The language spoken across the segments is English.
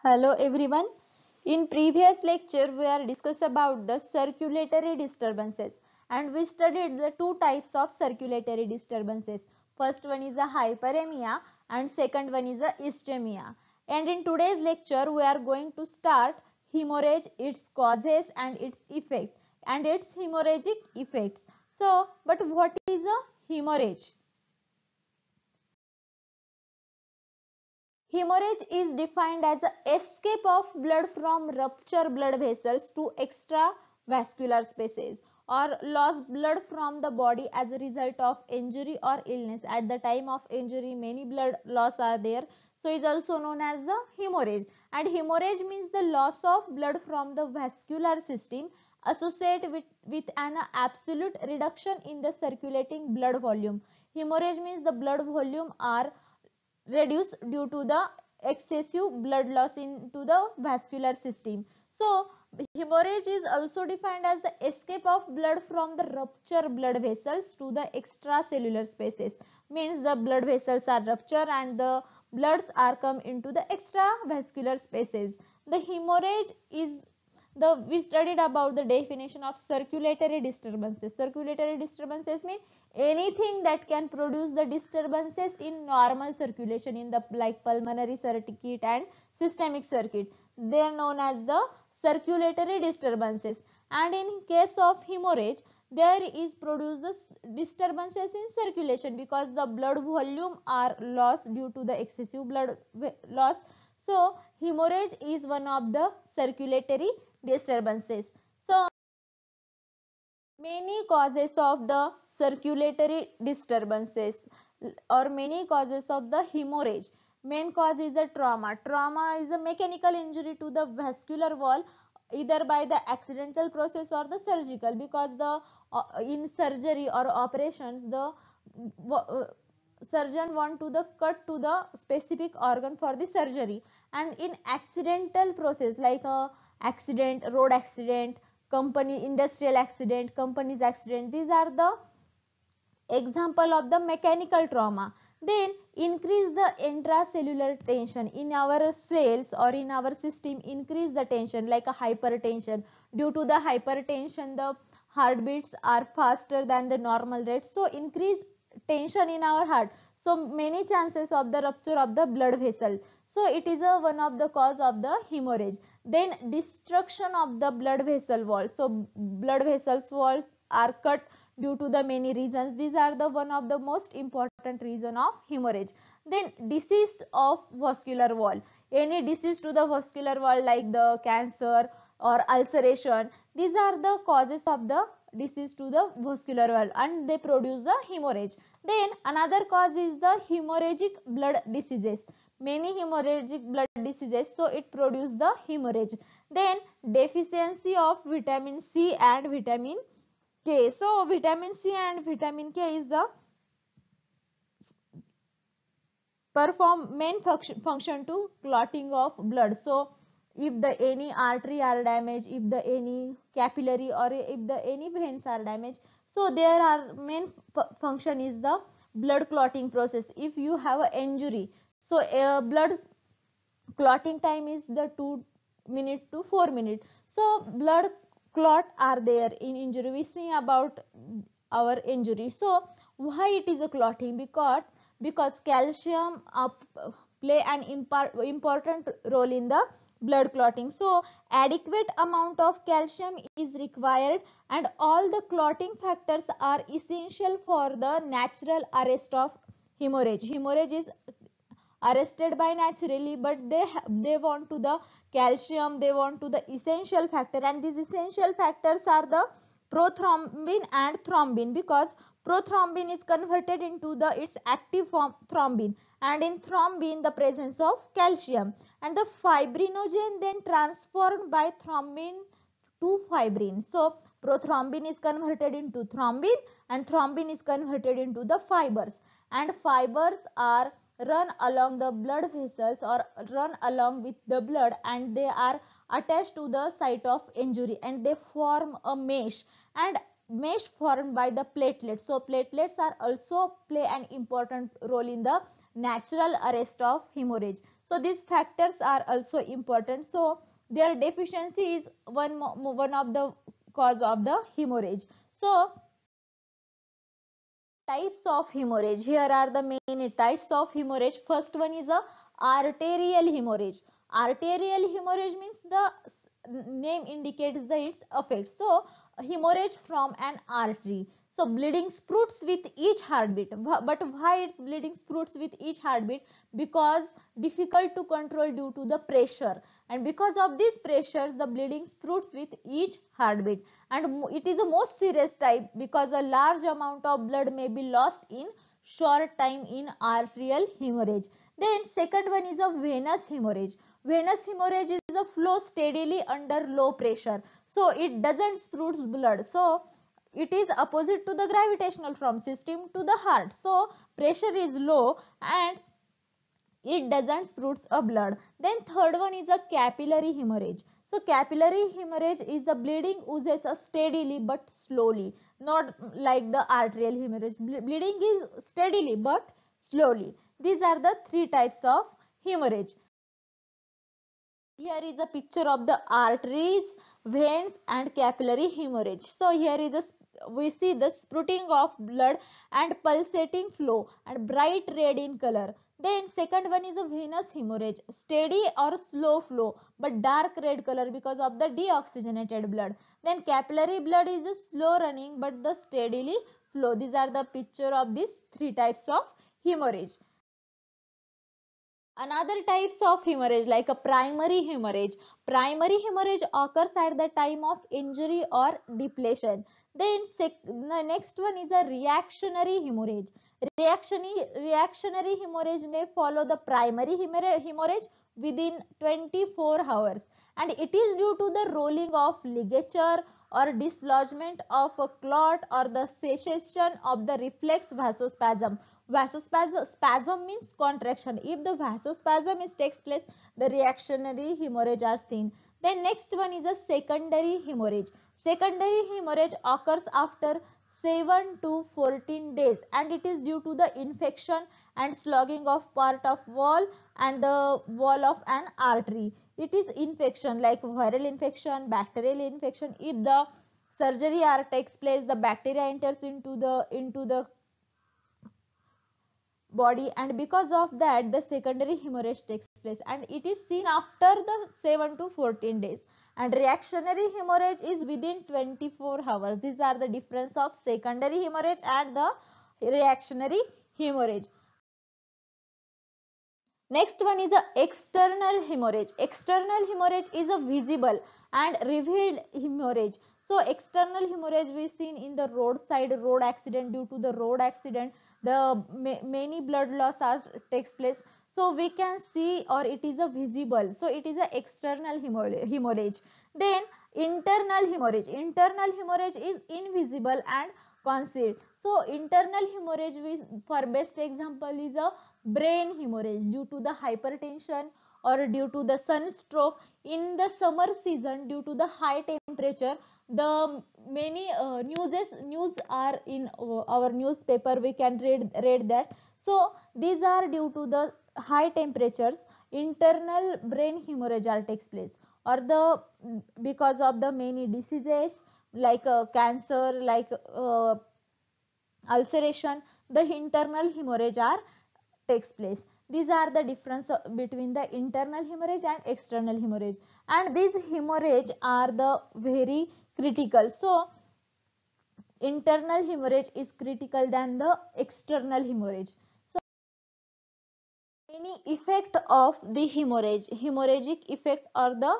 Hello everyone. In previous lecture we are discussed about the circulatory disturbances and we studied the two types of circulatory disturbances. First one is a hyperemia and second one is a ischemia. And in today's lecture we are going to start hemorrhage, its causes and its effect and its hemorrhagic effects. So, but what is a hemorrhage? Hemorrhage is defined as an escape of blood from ruptured blood vessels to extravascular spaces or lost blood from the body as a result of injury or illness. At the time of injury, many blood loss are there. So, it is also known as the hemorrhage. And hemorrhage means the loss of blood from the vascular system associated with an absolute reduction in the circulating blood volume. Hemorrhage means the blood volume are reduced due to the excessive blood loss into the vascular system. So, hemorrhage is also defined as the escape of blood from the ruptured blood vessels to the extracellular spaces. Means the blood vessels are ruptured and the bloods are come into the extravascular spaces. The hemorrhage is we studied about the definition of circulatory disturbances. Circulatory disturbances mean anything that can produce the disturbances in normal circulation in the like pulmonary circuit and systemic circuit. They are known as the circulatory disturbances. And in case of hemorrhage, there is produced the disturbances in circulation because the blood volume are lost due to the excessive blood loss. So hemorrhage is one of the circulatory disturbances. So many causes of the circulatory disturbances or many causes of the hemorrhage. Main cause is a trauma. Trauma is a mechanical injury to the vascular wall either by the accidental process or the surgical, because the in surgery or operations the surgeon want to the cut to the specific organ for the surgery, and in accidental process like a accident, road accident, company industrial accident, company's accident, these are the example of the mechanical trauma. Then increase the intracellular tension in our cells or in our system, increase the tension like a hypertension. Due to the hypertension the heartbeats are faster than the normal rate, so increase tension in our heart, so many chances of the rupture of the blood vessel. So it is a one of the cause of the hemorrhage. Then destruction of the blood vessel wall, so blood vessels walls are cut due to the many reasons. These are the one of the most important reason of hemorrhage. Then disease of vascular wall, any disease to the vascular wall like the cancer or ulceration, these are the causes of the disease to the vascular wall and they produce the hemorrhage. Then another cause is the hemorrhagic blood diseases, many hemorrhagic blood diseases, so it produces the hemorrhage. Then deficiency of vitamin C and vitamin K. So vitamin C and vitamin K is the perform main function to clotting of blood. So if the any artery are damaged, if the any capillary or if the any veins are damaged, so there are main function is the blood clotting process. If you have an injury, so blood clotting time is the 2 minutes to 4 minutes. So blood clot are there in injury. We see about our injury. So why it is a clotting? Because calcium play an important role in the blood clotting. So adequate amount of calcium is required and all the clotting factors are essential for the natural arrest of hemorrhage. Hemorrhage is arrested by naturally, but they want to the calcium, they want to the essential factor, and these essential factors are the prothrombin and thrombin, because prothrombin is converted into the its active form thrombin, and in thrombin the presence of calcium, and the fibrinogen then transformed by thrombin to fibrin. So prothrombin is converted into thrombin and thrombin is converted into the fibers, and fibers are run along the blood vessels or run along with the blood, and they are attached to the site of injury and they form a mesh, and mesh formed by the platelets. So platelets are also play an important role in the natural arrest of hemorrhage. So these factors are also important. So their deficiency is one of the cause of the hemorrhage. So types of hemorrhage. Here are the main types of hemorrhage. First one is a arterial hemorrhage. Arterial hemorrhage means the name indicates the its effect. So hemorrhage from an artery. So bleeding spurts with each heartbeat. But why it's bleeding spurts with each heartbeat? Because difficult to control due to the pressure, and because of these pressures the bleeding spurts with each heartbeat, and it is the most serious type because a large amount of blood may be lost in short time in arterial hemorrhage. Then second one is a venous hemorrhage. Venous hemorrhage is a flow steadily under low pressure, so it doesn't spurts blood. So it is opposite to the gravitational from system to the heart. So pressure is low and it doesn't spurts a blood. Then third one is a capillary hemorrhage. So capillary hemorrhage is the bleeding oozes steadily but slowly, not like the arterial hemorrhage. Bleeding is steadily but slowly. These are the three types of hemorrhage. Here is a picture of the arteries, veins and capillary hemorrhage. So here is we see the spurting of blood and pulsating flow and bright red in color. Then second one is a venous hemorrhage, steady or slow flow but dark red color because of the deoxygenated blood. Then capillary blood is a slow running but the steadily flow. These are the picture of these three types of hemorrhage. Another types of hemorrhage like a primary hemorrhage. Primary hemorrhage occurs at the time of injury or depletion. Then the next one is a reactionary hemorrhage. Reactionary hemorrhage may follow the primary hemorrhage within 24 hours, and it is due to the rolling of ligature or dislodgement of a clot or the cessation of the reflex vasospasm. Vasospasm means contraction. If the vasospasm takes place, the reactionary hemorrhage are seen. Then next one is a secondary hemorrhage. Secondary hemorrhage occurs after 7 to 14 days, and it is due to the infection and clogging of part of wall and the wall of an artery. It is infection like viral infection, bacterial infection. If the surgery takes place, the bacteria enters into the body, and because of that the secondary hemorrhage takes place, and it is seen after the 7 to 14 days, and reactionary hemorrhage is within 24 hours. These are the difference of secondary hemorrhage and the reactionary hemorrhage. Next one is a external hemorrhage. External hemorrhage is a visible and revealed hemorrhage. So external hemorrhage we seen in the road accident. Due to the road accident, the many blood loss takes place. So we can see, or it is a visible. So it is a external hemorrhage. Then internal hemorrhage. Internal hemorrhage is invisible and concealed. So internal hemorrhage, for best example is a brain hemorrhage due to the hypertension or due to the sunstroke. In the summer season, due to the high temperature, the many news are in our newspaper, we can read that. So these are due to the high temperatures, internal brain hemorrhage takes place, or the because of the many diseases like cancer, like ulceration, the internal hemorrhage takes place. These are the difference between the internal hemorrhage and external hemorrhage, and these hemorrhage are the very critical. So internal hemorrhage is critical than the external hemorrhage. So any effect of the hemorrhagic effect or the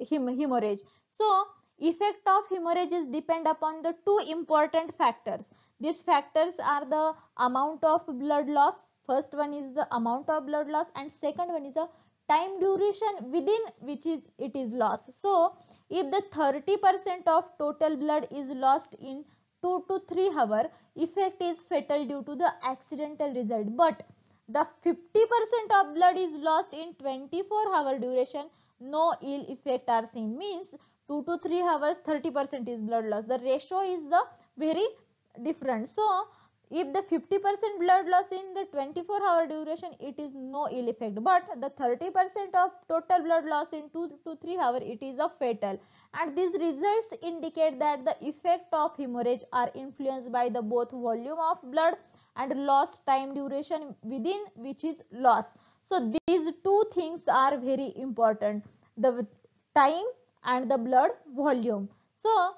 hemorrhage. So effect of hemorrhages depend upon the two important factors. These factors are the amount of blood loss. First one is the amount of blood loss, and second one is the time duration within which it is lost. So if the 30% of total blood is lost in 2 to 3 hours, effect is fatal due to the accidental result. But the 50% of blood is lost in 24-hour duration, no ill effect are seen. Means 2 to 3 hours, 30% is blood loss. The ratio is the very different. So if the 50% blood loss in the 24-hour duration, it is no ill effect, but the 30% of total blood loss in 2 to 3 hours, it is a fatal. And these results indicate that the effect of hemorrhage are influenced by the both volume of blood and loss time duration within which is loss. So these two things are very important, the time and the blood volume. So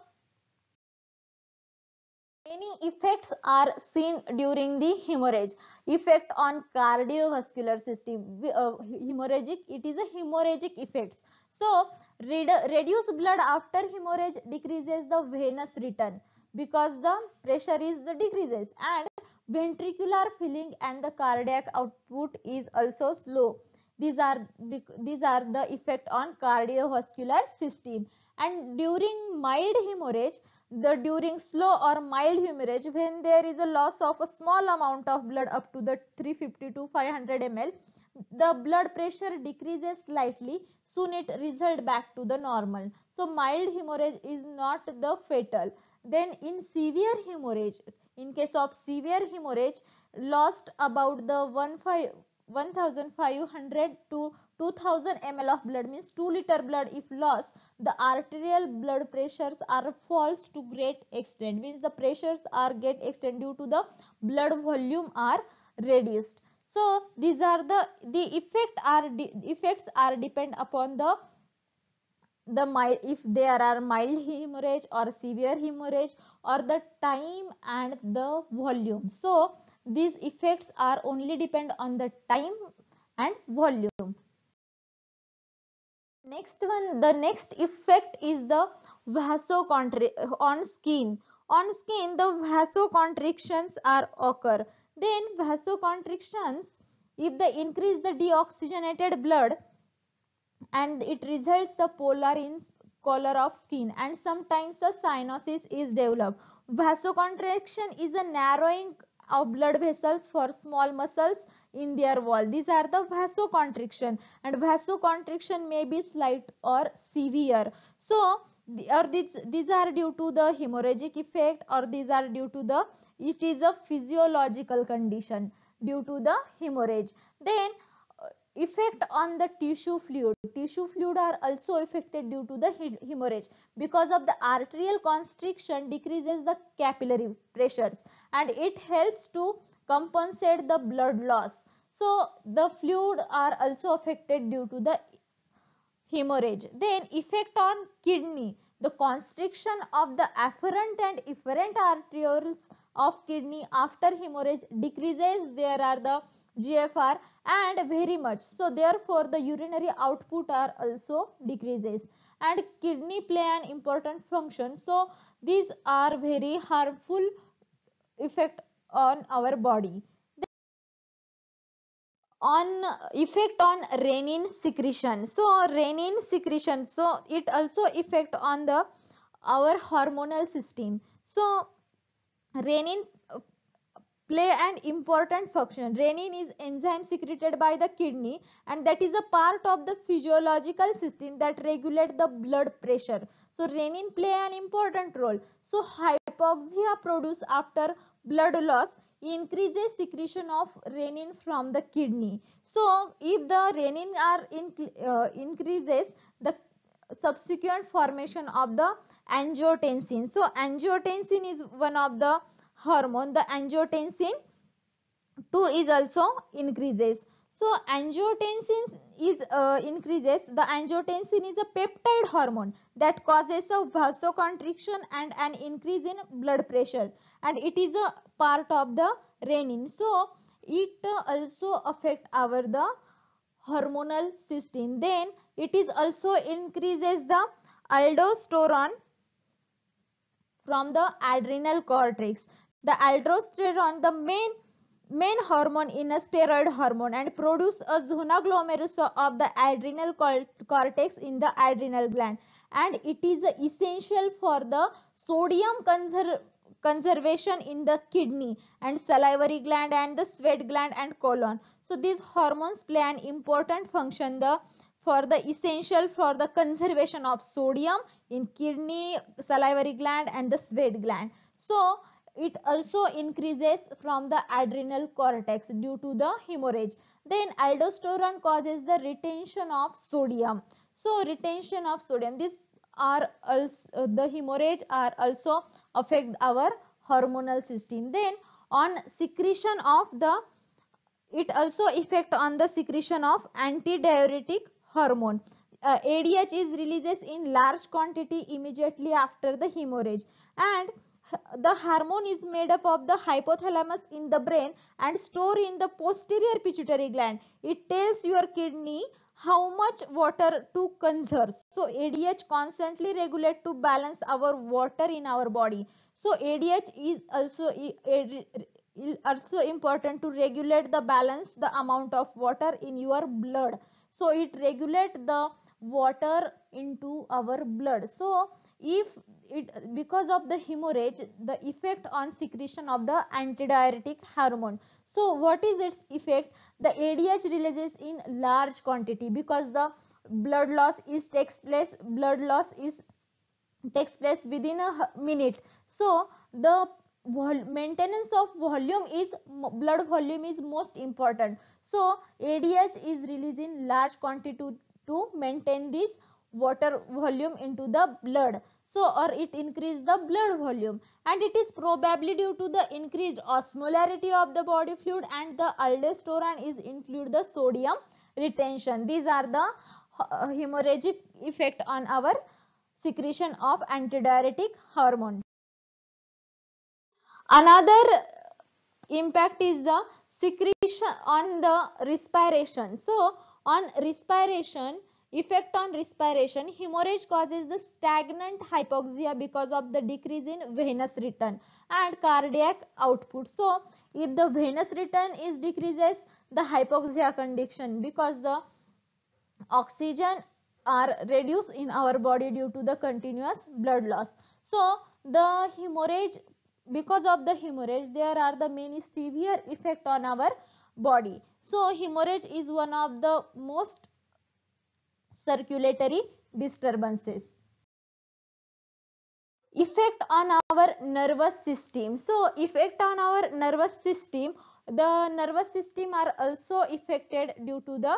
many effects are seen during the hemorrhage. Effect on cardiovascular system. Hemorrhagic, it is a hemorrhagic effects. So reduce blood after hemorrhage decreases the venous return because the pressure is the decreases, and ventricular filling and the cardiac output is also slow. These are the effect on cardiovascular system. And during mild hemorrhage, during slow or mild hemorrhage, when there is a loss of a small amount of blood up to the 350 to 500 ml, the blood pressure decreases slightly, soon it result back to the normal. So mild hemorrhage is not the fatal. Then in severe hemorrhage, in case of severe hemorrhage, lost about the 1500 to 2000 ml of blood, means 2 liter blood if lost, the arterial blood pressures are falls to great extent, means the pressures are get extend due to the blood volume are reduced. So these are the effects are depend upon the mild, if there are mild hemorrhage or severe hemorrhage, or the time and the volume. So these effects are only depend on the time and volume. Next one, the next effect is the vasoconstriction on skin. On skin, the vasoconstrictions are occur. Then vasoconstrictions, if they increase the deoxygenated blood, and it results the polar in color of skin, and sometimes a cyanosis is developed. Vasoconstriction is a narrowing of blood vessels for small muscles in their wall. These are the vasoconstriction, and vasoconstriction may be slight or severe. So or these are due to the hemorrhagic effect, or these are due to the, it is a physiological condition due to the hemorrhage. Then effect on the tissue fluid. Tissue fluid are also affected due to the hemorrhage, because of the arterial constriction decreases the capillary pressures, and it helps to compensate the blood loss. So the fluid are also affected due to the hemorrhage. Then effect on kidney. The constriction of the afferent and efferent arterioles of kidney after hemorrhage decreases. There are the GFR and very much. So therefore the urinary output are also decreases, and kidney play an important function. So these are very harmful effect on our body. On effect on renin secretion. So renin secretion, so it also affect on the our hormonal system. So renin play an important function. Renin is enzyme secreted by the kidney, and that is a part of the physiological system that regulate the blood pressure. So renin play an important role. So hypoxia produced after blood loss increases secretion of renin from the kidney. So if the renin are increases, the subsequent formation of the angiotensin. So angiotensin is one of the hormone. The angiotensin 2 is also increases. So angiotensin is increases. The angiotensin is a peptide hormone that causes a vasoconstriction and an increase in blood pressure, and it is a part of the renin. So it also affect our the hormonal system. Then it is also increases the aldosterone from the adrenal cortex. The aldosterone, the main hormone in a steroid hormone, and produce a zona glomerulosa of the adrenal cortex in the adrenal gland, and it is essential for the sodium conservation in the kidney and salivary gland and the sweat gland and colon. So these hormones play an important function for the essential for the conservation of sodium in kidney, salivary gland and the sweat gland. So it also increases from the adrenal cortex due to the hemorrhage. Then aldosterone causes the retention of sodium. So retention of sodium, these are also the hemorrhage are also affect our hormonal system. Then on secretion of the, it also affect on the secretion of antidiuretic hormone. ADH is releases in large quantity immediately after the hemorrhage, and the hormone is made up of the hypothalamus in the brain and store in the posterior pituitary gland. It tells your kidney how much water to conserve. So ADH constantly regulate to balance our water in our body. So ADH is also important to regulate the balance the amount of water in your blood. So it regulate the water into our blood. So if it, because of the hemorrhage, the effect on secretion of the antidiuretic hormone. So what is its effect? The ADH releases in large quantity because the blood loss is takes place within a minute. So the maintenance of volume is, blood volume is most important. So ADH is released in large quantity to maintain this water volume into the blood. So or it increase the blood volume, and it is probably due to the increased osmolarity of the body fluid, and the aldosterone is include the sodium retention. These are the hemorrhagic effect on our secretion of antidiuretic hormone. Another impact is the secretion on the respiration. So on respiration, effect on respiration, hemorrhage causes the stagnant hypoxia because of the decrease in venous return and cardiac output. So if the venous return is decreases, the hypoxia condition, because the oxygen are reduced in our body due to the continuous blood loss. So the hemorrhage, because of the hemorrhage, there are the many severe effect on our body. So hemorrhage is one of the most circulatory disturbances. Effect on our nervous system. So effect on our nervous system, the nervous system are also affected due to the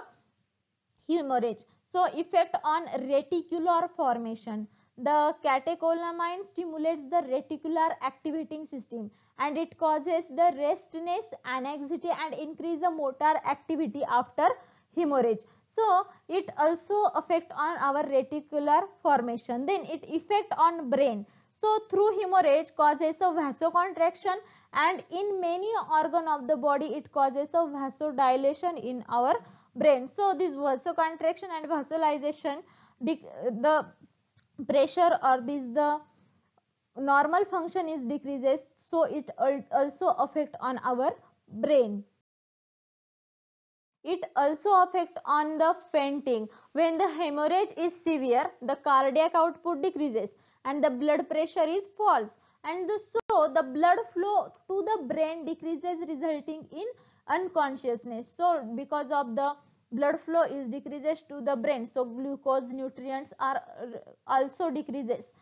hemorrhage. So effect on reticular formation. The catecholamine stimulates the reticular activating system, and it causes the restlessness, anxiety, and increase the motor activity after hemorrhage. So it also affect on our reticular formation. Then it effect on brain. So through hemorrhage causes a vasoconstriction, and in many organ of the body it causes a vasodilation in our brain. So this vasoconstriction and vasodilation, the pressure or this the normal function is decreases, so it also affect on our brain. It also affect on the fainting. When the hemorrhage is severe, the cardiac output decreases and the blood pressure is falls, and so the blood flow to the brain decreases, resulting in unconsciousness. So because of the blood flow is decreases to the brain, so glucose nutrients are also decreases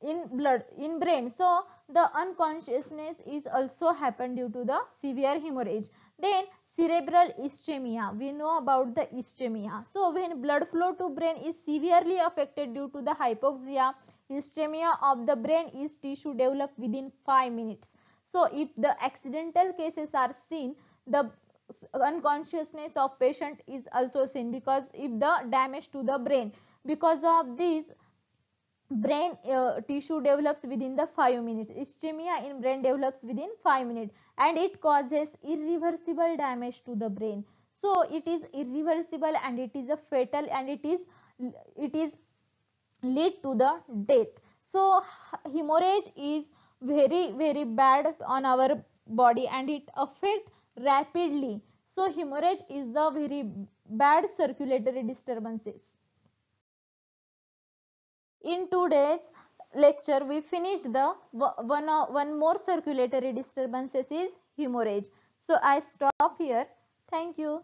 in blood in brain. So the unconsciousness is also happen due to the severe hemorrhage. Then cerebral ischemia, we know about the ischemia. So when blood flow to brain is severely affected due to the hypoxia, ischemia of the brain is tissue develop within 5 minutes. So if the accidental cases are seen, the unconsciousness of patient is also seen, because if the damage to the brain, because of this brain tissue develops within the 5 minutes. Ischemia in brain develops within 5 minutes, and it causes irreversible damage to the brain. So it is irreversible, and it is a fatal, and it is lead to the death. So hemorrhage is very bad on our body, and it affect rapidly. So hemorrhage is the very bad circulatory disturbances. In today's lecture, we finished the one more circulatory disturbances is hemorrhage. So I stop here. Thank you.